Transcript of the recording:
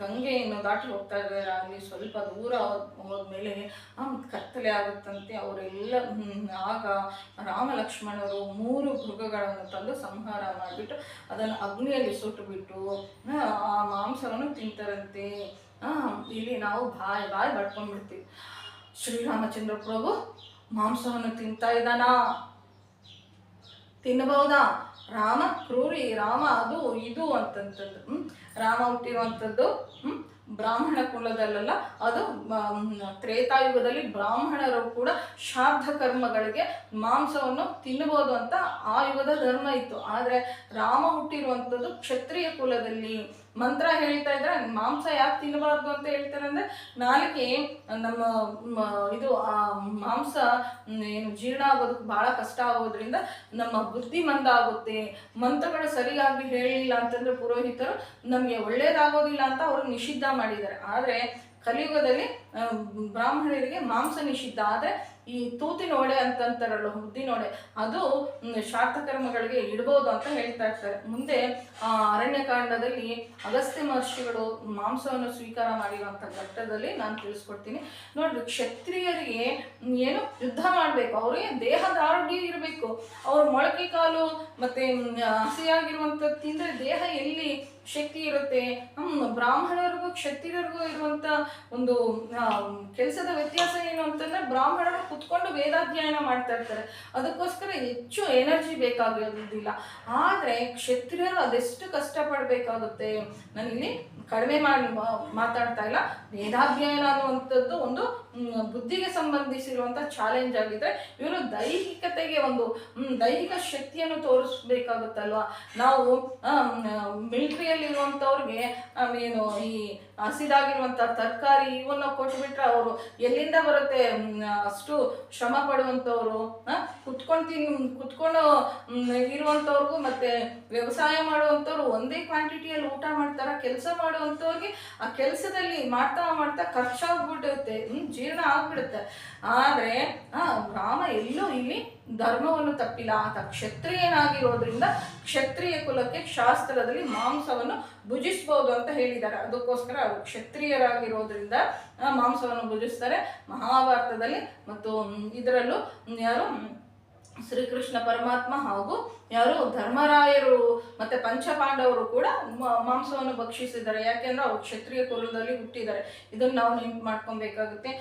ಗಂಗೆಯನ್ನು ದಾಟಿ ಹೋಗ್ತಾ ಇದ್ದಾರೆ. ಅಲ್ಲಿ ಸ್ವಲ್ಪ ದೂರ ಹೋದ್ಮೇಲೆ ಕತ್ತಲೆ ಆಗುತ್ತಂತೆ. ಅವರೆಲ್ಲ ಆಗ ರಾಮ ಲಕ್ಷ್ಮಣರು 3 ಮೃಗಗಳನ್ನು ತಂದು ಸಂಹಾರ ಮಾಡಿಬಿಟ್ಟು ಅದನ್ನು ಅಗ್ನಿಯಲ್ಲಿ ಸುಟ್ಟುಬಿಟ್ಟು ಆ ಮಾಂಸವನ್ನು ತಿಂತಾರಂತೆ. ಇಲ್ಲಿ ನಾವು ಬಾಯಿ ಬಡ್ಕೊಂಡ್ಬಿಡ್ತೀವಿ. ಶ್ರೀರಾಮಚಂದ್ರ ಪ್ರಭು ಮಾಂಸವನ್ನು ತಿಂತಾ ಇದ್ದಾನಾ? ತಿನ್ನಬಹುದಾ? ರಾಮ ಕ್ರೂರಿ, ರಾಮ ಅದು ಇದು ಅಂತಂತಂದು. ರಾಮ ಹುಟ್ಟಿರುವಂಥದ್ದು ಬ್ರಾಹ್ಮಣ ಕುಲದಲ್ಲ, ಅದು ತ್ರೇತಾಯುಗದಲ್ಲಿ ಬ್ರಾಹ್ಮಣರು ಕೂಡ ಶ್ರಾದ್ದ ಕರ್ಮಗಳಿಗೆ ಮಾಂಸವನ್ನು ತಿನ್ನಬಹುದು ಅಂತ ಆ ಯುಗದ ಧರ್ಮ ಇತ್ತು. ಆದರೆ ರಾಮ ಹುಟ್ಟಿರುವಂಥದ್ದು ಕ್ಷತ್ರಿಯ ಕುಲದಲ್ಲಿ. ಮಂತ್ರ ಹೇಳ್ತಾ ಇದ್ರೆ ಮಾಂಸ ಯಾಕೆ ತಿನ್ನಬಾರ್ದು ಅಂತ ಹೇಳ್ತಾರೆ ಅಂದರೆ, ನಾಲಿಗೆ ನಮ್ಮ ಇದು ಆ ಮಾಂಸ ಏನು ಜೀರ್ಣ ಆಗೋದಕ್ಕೆ ಬಹಳ ಕಷ್ಟ ಆಗೋದ್ರಿಂದ ನಮ್ಮ ಬುದ್ಧಿ ಮಂದ ಆಗುತ್ತೆ. ಮಂತ್ರಗಳು ಸರಿಯಾಗಿ ಹೇಳಿಲ್ಲ ಅಂತಂದ್ರೆ ಪುರೋಹಿತರು ನಮಗೆ ಒಳ್ಳೇದಾಗೋದಿಲ್ಲ ಅಂತ ಅವರು ನಿಷಿದ್ಧ ಮಾಡಿದ್ದಾರೆ. ಆದರೆ ಕಲಿಯುಗದಲ್ಲಿ ಬ್ರಾಹ್ಮಣರಿಗೆ ಮಾಂಸ ನಿಷಿದ್ಧ. ಆದರೆ ಈ ತೂತಿನ ಒಡೆ ಅಂತಂತಾರಲ್ಲ, ಉದ್ದಿನ ಒಡೆ, ಅದು ಶ್ರಾದ್ದ ಕರ್ಮಗಳಿಗೆ ಇಡ್ಬೋದು ಅಂತ ಹೇಳ್ತಾ ಇರ್ತಾರೆ. ಮುಂದೆ ಅರಣ್ಯಕಾಂಡದಲ್ಲಿ ಅಗಸ್ತ್ಯ ಮಹರ್ಷಿಗಳು ಮಾಂಸವನ್ನು ಸ್ವೀಕಾರ ಮಾಡಿರುವಂಥ ಘಟ್ಟದಲ್ಲಿ ನಾನು ತಿಳಿಸ್ಕೊಡ್ತೀನಿ. ನೋಡ್ರಿ, ಕ್ಷತ್ರಿಯರಿಗೆ ಏನು ಯುದ್ಧ ಮಾಡಬೇಕು, ಅವರಿಗೆ ದೇಹದಾರ್ಢ್ಯ ಇರಬೇಕು. ಅವ್ರ ಮೊಳಕೆ ಕಾಲು ಮತ್ತೆ ಹಸಿಯಾಗಿರುವಂಥದ್ದು ತಿಂದರೆ ದೇಹ ಎಲ್ಲಿ ಶಕ್ತಿ ಇರುತ್ತೆ? ಬ್ರಾಹ್ಮಣರಿಗೂ ಕ್ಷತ್ರಿಯರಿಗೂ ಇರುವಂಥ ಒಂದು ಕೆಲಸದ ವ್ಯತ್ಯಾಸ ಏನು ಅಂತಂದ್ರೆ, ಬ್ರಾಹ್ಮಣರು ಕುತ್ಕೊಂಡು ವೇದಾಧ್ಯಯನ ಮಾಡ್ತಾ ಇರ್ತಾರೆ, ಅದಕ್ಕೋಸ್ಕರ ಹೆಚ್ಚು ಎನರ್ಜಿ ಬೇಕಾಗೋದಿಲ್ಲ. ಆದರೆ ಕ್ಷತ್ರಿಯರು ಅದೆಷ್ಟು ಕಷ್ಟಪಡಬೇಕಾಗುತ್ತೆ. ನಾನಿಲ್ಲಿ ಕಡಿಮೆ ಮಾತಾಡ್ತಾ ಇಲ್ಲ. ವೇದಾಧ್ಯಯನ ಅನ್ನುವಂಥದ್ದು ಒಂದು ಬುದ್ಧಿಗೆ ಸಂಬಂಧಿಸಿರುವಂಥ ಚಾಲೆಂಜ್ ಆಗಿದ್ರೆ, ಇವರು ದೈಹಿಕತೆಗೆ ಒಂದು ದೈಹಿಕ ಶಕ್ತಿಯನ್ನು ತೋರಿಸ್ಬೇಕಾಗುತ್ತಲ್ವ. ನಾವು ಮಿಲಿಟ್ರಿಯಲ್ಲಿ ಇರುವಂಥವ್ರಿಗೆ ಏನು ಈ ಹಸಿದಾಗಿರುವಂಥ ತರಕಾರಿ ಇವನ್ನ ಕೊಟ್ಬಿಟ್ರೆ ಅವರು ಎಲ್ಲಿಂದ ಬರುತ್ತೆ? ಅಷ್ಟು ಶ್ರಮ ಪಡುವಂಥವ್ರು, ಕುತ್ಕೊಂಡು ಇರುವಂಥವ್ರಿಗೂ ಮತ್ತೆ ವ್ಯವಸಾಯ ಮಾಡುವಂಥವ್ರು ಒಂದೇ ಕ್ವಾಂಟಿಟಿಯಲ್ಲಿ ಊಟ ಮಾಡ್ತಾರ. ಕೆಲಸ ಮಾಡುವಂಥವ್ರಿಗೆ ಆ ಕೆಲಸದಲ್ಲಿ ಮಾಡ್ತಾ ಖರ್ಚಾಗ್ಬಿಡುತ್ತೆ, ಜೀರ್ಣ ಆಗ್ಬಿಡುತ್ತೆ. ಆದರೆ ರಾಮ ಎಲ್ಲೂ ಇಲ್ಲಿ ಧರ್ಮವನ್ನು ತಪ್ಪಿಲ್ಲ. ಆತ ಕ್ಷತ್ರಿಯನಾಗಿರೋದ್ರಿಂದ ಕ್ಷತ್ರಿಯ ಕುಲಕ್ಕೆ ಶಾಸ್ತ್ರದಲ್ಲಿ ಮಾಂಸವನ್ನು ಭುಜಿಸ್ಬೋದು ಅಂತ ಹೇಳಿದ್ದಾರೆ. ಅದಕ್ಕೋಸ್ಕರ ಅವರು ಕ್ಷತ್ರಿಯರಾಗಿರೋದ್ರಿಂದ ಮಾಂಸವನ್ನು ಭುಜಿಸ್ತಾರೆ. ಮಹಾಭಾರತದಲ್ಲಿ ಮತ್ತು ಇದರಲ್ಲೂ ಯಾರು ಶ್ರೀಕೃಷ್ಣ ಪರಮಾತ್ಮ ಹಾಗೂ ಯಾರು ಧರ್ಮರಾಯರು ಮತ್ತೆ ಪಂಚಪಾಂಡವರು ಕೂಡ ಮಾಂಸವನ್ನು ಭಕ್ಷಿಸಿದ್ದಾರೆ. ಯಾಕೆಂದ್ರೆ ಅವರು ಕ್ಷತ್ರಿಯ ಕುಲದಲ್ಲಿ ಹುಟ್ಟಿದ್ದಾರೆ. ಇದನ್ನು ನಾವು ನೆನಪು ಮಾಡ್ಕೊಬೇಕಾಗುತ್ತೆ.